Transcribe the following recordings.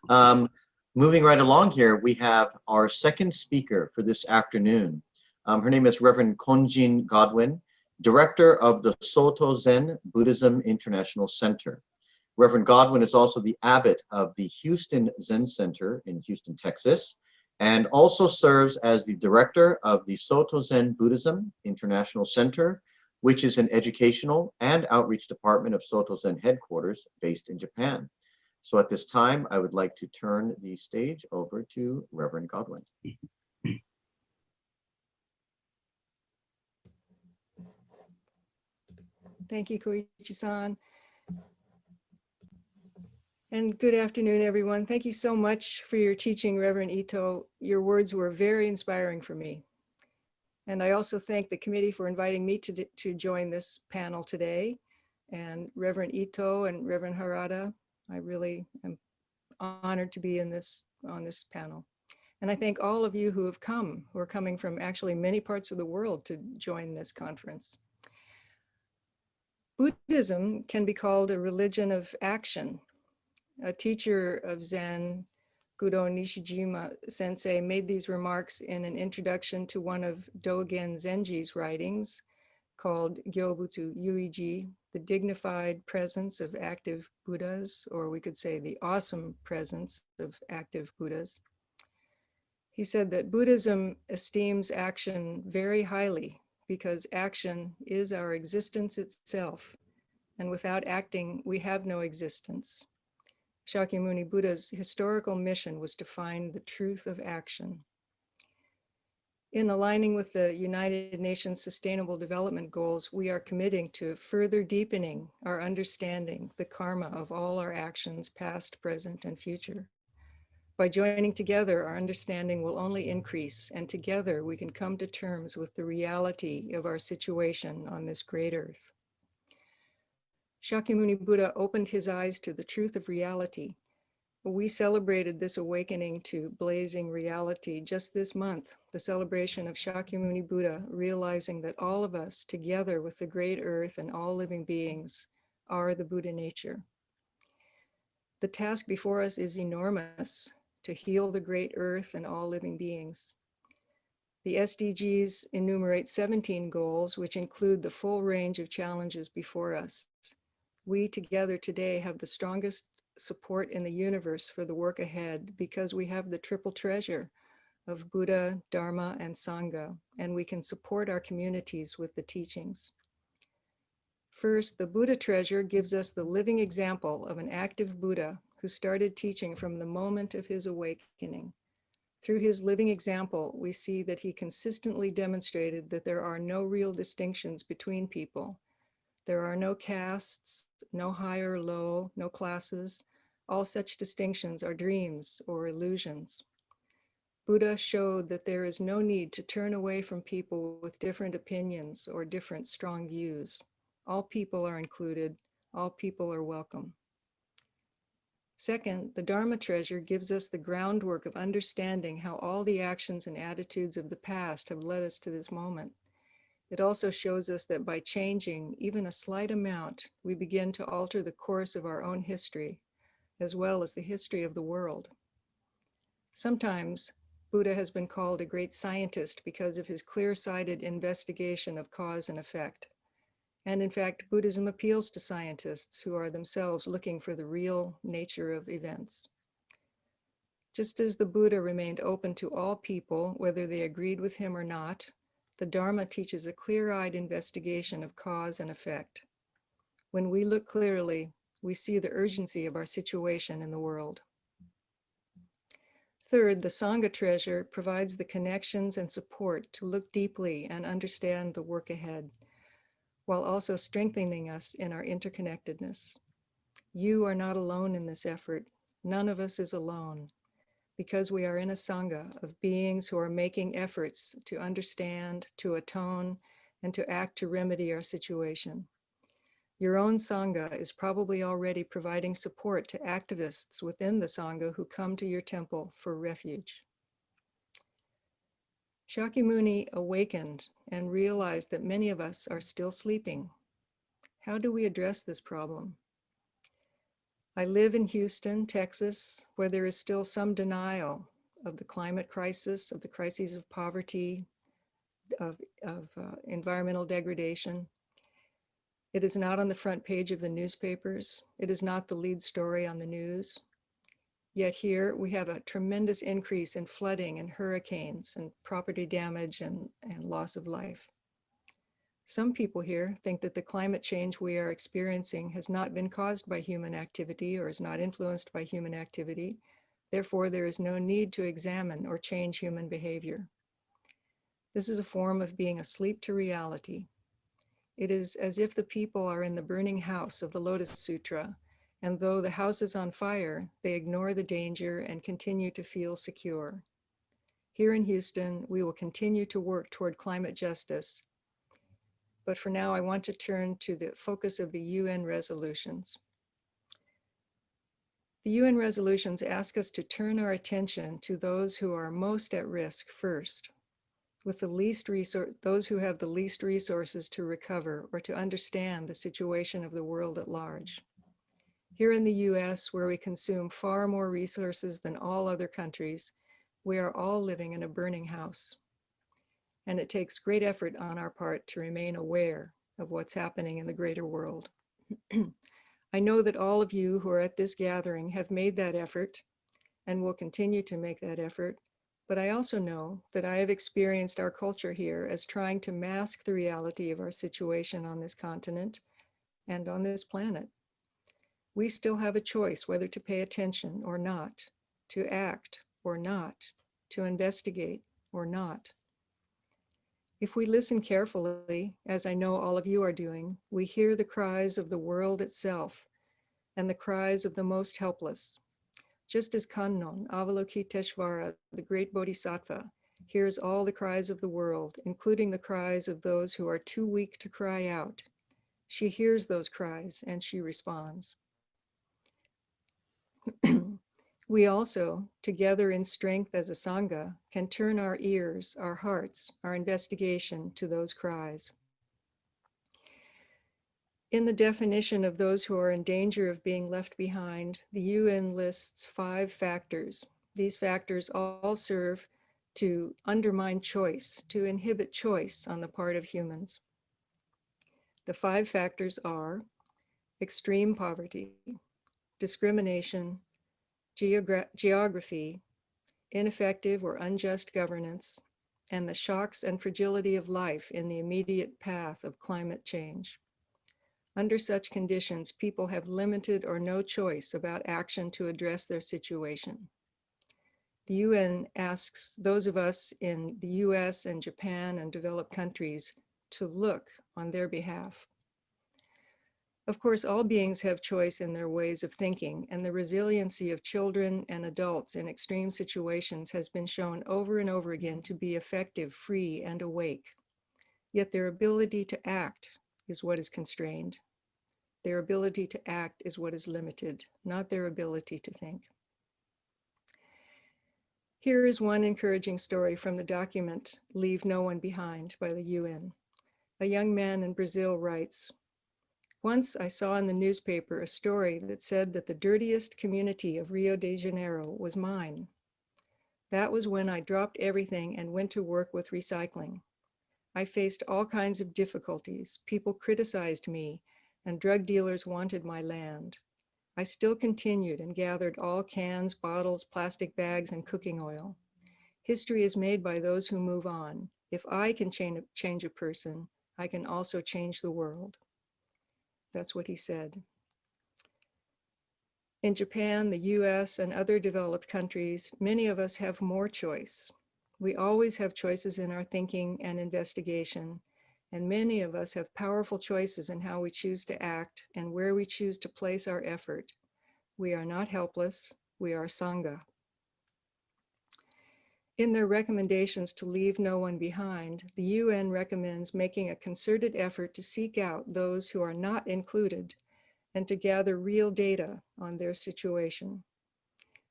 Um, Moving right along here, we have our second speaker for this afternoon. Her name is Reverend Konjin Godwin, Director of the Soto Zen Buddhism International Center. Reverend Godwin is also the Abbot of the Houston Zen Center in Houston, Texas, and also serves as the Director of the Soto Zen Buddhism International Center, which is an educational and outreach department of Soto Zen Headquarters based in Japan. So at this time, I would like to turn the stage over to Reverend Godwin. Thank you, Koichi-san. And good afternoon, everyone. Thank you so much for your teaching, Reverend Ito. Your words were very inspiring for me. And I also thank the committee for inviting me to join this panel today. And Reverend Ito and Reverend Harada, I really am honored to be on this panel. And I thank all of you who are coming from actually many parts of the world to join this conference. Buddhism can be called a religion of action. A teacher of Zen, Gudo Nishijima sensei, made these remarks in an introduction to one of Dogen Zenji's writings called Gyobutsu Yuiji, the dignified presence of active Buddhas, or we could say the awesome presence of active Buddhas. He said that Buddhism esteems action very highly because action is our existence itself, and without acting, we have no existence. Shakyamuni Buddha's historical mission was to find the truth of action. In aligning with the United Nations Sustainable Development Goals, we are committing to further deepening our understanding, the karma of all our actions, past, present, and future. By joining together, our understanding will only increase, and together we can come to terms with the reality of our situation on this great earth. Shakyamuni Buddha opened his eyes to the truth of reality. We celebrated this awakening to blazing reality just this month, the celebration of Shakyamuni Buddha, realizing that all of us, together with the great earth and all living beings, are the Buddha nature. The task before us is enormous, to heal the great earth and all living beings. The SDGs enumerate 17 goals, which include the full range of challenges before us. We together today have the strongest support in the universe for the work ahead because we have the triple treasure of Buddha, Dharma, and Sangha, and we can support our communities with the teachings. First, the Buddha treasure gives us the living example of an active Buddha who started teaching from the moment of his awakening. Through his living example, we see that he consistently demonstrated that there are no real distinctions between people. There are no castes, no high or low, no classes. All such distinctions are dreams or illusions. Buddha showed that there is no need to turn away from people with different opinions or different strong views. All people are included, all people are welcome. Second, the Dharma treasure gives us the groundwork of understanding how all the actions and attitudes of the past have led us to this moment. It also shows us that by changing even a slight amount, we begin to alter the course of our own history, as well as the history of the world. Sometimes, Buddha has been called a great scientist because of his clear-sighted investigation of cause and effect. And in fact, Buddhism appeals to scientists who are themselves looking for the real nature of events. Just as the Buddha remained open to all people, whether they agreed with him or not, the Dharma teaches a clear-eyed investigation of cause and effect. When we look clearly, we see the urgency of our situation in the world. Third, the Sangha treasure provides the connections and support to look deeply and understand the work ahead, while also strengthening us in our interconnectedness. You are not alone in this effort. None of us is alone, because we are in a Sangha of beings who are making efforts to understand, to atone, and to act to remedy our situation. Your own Sangha is probably already providing support to activists within the Sangha who come to your temple for refuge. Shakyamuni awakened and realized that many of us are still sleeping. How do we address this problem? I live in Houston, Texas, where there is still some denial of the climate crisis, of the crises of poverty, of environmental degradation. It is not on the front page of the newspapers. It is not the lead story on the news. Yet here we have a tremendous increase in flooding and hurricanes and property damage and loss of life. Some people here think that the climate change we are experiencing has not been caused by human activity or is not influenced by human activity. Therefore, there is no need to examine or change human behavior. This is a form of being asleep to reality. It is as if the people are in the burning house of the Lotus Sutra, and though the house is on fire, they ignore the danger and continue to feel secure. Here in Houston, we will continue to work toward climate justice. But for now, I want to turn to the focus of the UN resolutions. The UN resolutions ask us to turn our attention to those who are most at risk first, with the least those who have the least resources to recover or to understand the situation of the world at large. Here in the US, where we consume far more resources than all other countries, we are all living in a burning house. And it takes great effort on our part to remain aware of what's happening in the greater world. I know that all of you who are at this gathering have made that effort and will continue to make that effort, but I also know that I have experienced our culture here as trying to mask the reality of our situation on this continent and on this planet. We still have a choice whether to pay attention or not, to act or not, to investigate or not. If we listen carefully, as I know all of you are doing, we hear the cries of the world itself and the cries of the most helpless. Just as Kannon, Avalokiteshvara, the great Bodhisattva, hears all the cries of the world, including the cries of those who are too weak to cry out. She hears those cries and she responds. We also, together in strength as a Sangha, can turn our ears, our hearts, our investigation to those cries. In the definition of those who are in danger of being left behind, the UN lists 5 factors. These factors all serve to undermine choice, to inhibit choice on the part of humans. The 5 factors are extreme poverty, discrimination, geography, ineffective or unjust governance, and the shocks and fragility of life in the immediate path of climate change. Under such conditions, people have limited or no choice about action to address their situation. The UN asks those of us in the US and Japan and developed countries to look on their behalf. Of course, all beings have choice in their ways of thinking, and the resiliency of children and adults in extreme situations has been shown over and over again to be effective, free, and awake. Yet their ability to act is what is constrained. Their ability to act is what is limited, not their ability to think. Here is one encouraging story from the document, Leave No One Behind by the UN. A young man in Brazil writes, "Once I saw in the newspaper a story that said that the dirtiest community of Rio de Janeiro was mine. That was when I dropped everything and went to work with recycling. I faced all kinds of difficulties. People criticized me, and drug dealers wanted my land. I still continued and gathered all cans, bottles, plastic bags, and cooking oil. History is made by those who move on. If I can change a person, I can also change the world." That's what he said. In Japan, the US, and other developed countries, many of us have more choice. We always have choices in our thinking and investigation, and many of us have powerful choices in how we choose to act and where we choose to place our effort. We are not helpless, we are Sangha. In their recommendations to leave no one behind, the UN recommends making a concerted effort to seek out those who are not included and to gather real data on their situation.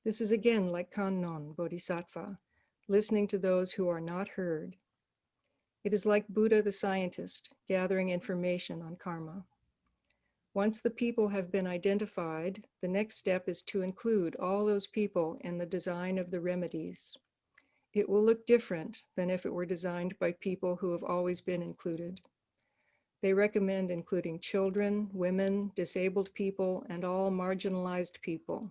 This is again like Kannon, Bodhisattva, listening to those who are not heard. It is like Buddha the scientist, gathering information on karma. Once the people have been identified, the next step is to include all those people in the design of the remedies. It will look different than if it were designed by people who have always been included. They recommend including children, women, disabled people, and all marginalized people.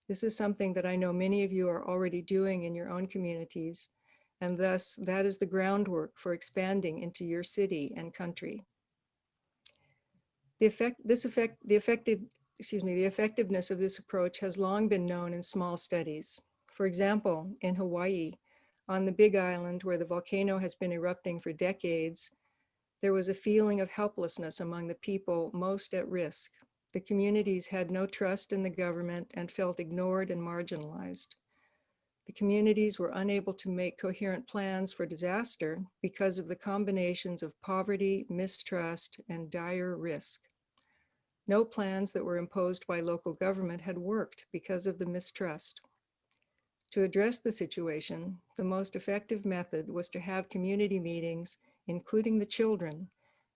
This is something that I know many of you are already doing in your own communities, and thus that is the groundwork for expanding into your city and country. The effectiveness of this approach has long been known in small studies. For example, in Hawaii, on the Big Island where the volcano has been erupting for decades, there was a feeling of helplessness among the people most at risk. The communities had no trust in the government and felt ignored and marginalized. The communities were unable to make coherent plans for disaster because of the combinations of poverty, mistrust, and dire risk. No plans that were imposed by local government had worked because of the mistrust. To address the situation, the most effective method was to have community meetings, including the children,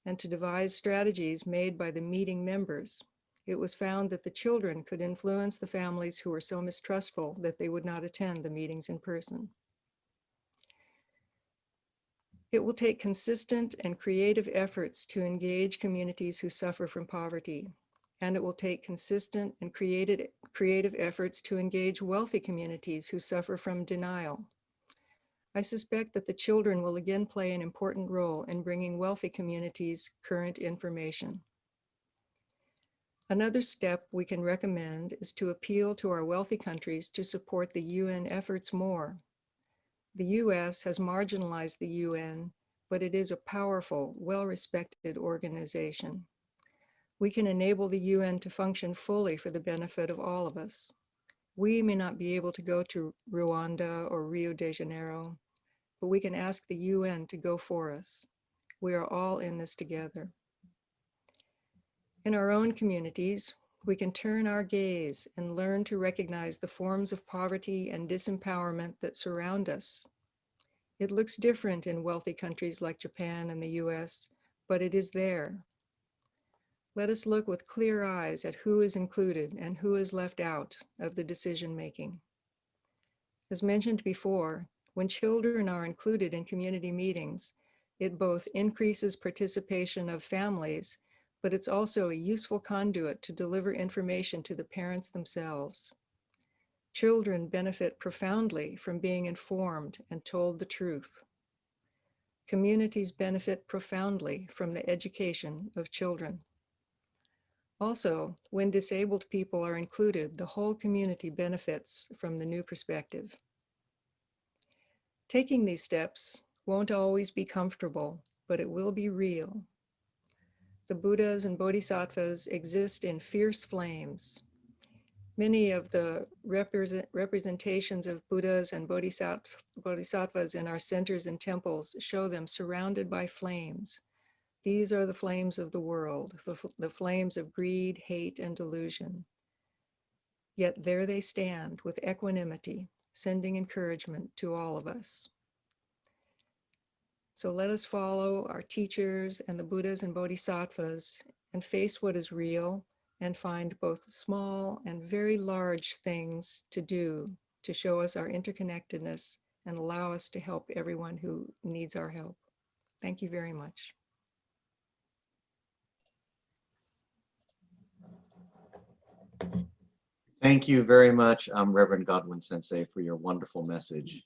and to devise strategies made by the meeting members. It was found that the children could influence the families who were so mistrustful that they would not attend the meetings in person. It will take consistent and creative efforts to engage communities who suffer from poverty, and it will take consistent and creative efforts to engage wealthy communities who suffer from denial. I suspect that the children will again play an important role in bringing wealthy communities current information. Another step we can recommend is to appeal to our wealthy countries to support the UN efforts more. The US has marginalized the UN, but it is a powerful, well-respected organization. We can enable the UN to function fully for the benefit of all of us. We may not be able to go to Rwanda or Rio de Janeiro, but we can ask the UN to go for us. We are all in this together. In our own communities, we can turn our gaze and learn to recognize the forms of poverty and disempowerment that surround us. It looks different in wealthy countries like Japan and the US, but it is there. Let us look with clear eyes at who is included and who is left out of the decision-making. As mentioned before, when children are included in community meetings, it both increases participation of families, but it's also a useful conduit to deliver information to the parents themselves. Children benefit profoundly from being informed and told the truth. Communities benefit profoundly from the education of children. Also, when disabled people are included, the whole community benefits from the new perspective. Taking these steps won't always be comfortable, but it will be real. The Buddhas and Bodhisattvas exist in fierce flames. Many of the representations of Buddhas and Bodhisattvas in our centers and temples show them surrounded by flames. These are the flames of the world, the flames of greed, hate, and delusion. Yet there they stand with equanimity, sending encouragement to all of us. So let us follow our teachers and the Buddhas and Bodhisattvas and face what is real and find both small and very large things to do to show us our interconnectedness and allow us to help everyone who needs our help. Thank you very much. Thank you very much, Reverend Godwin Sensei, for your wonderful message.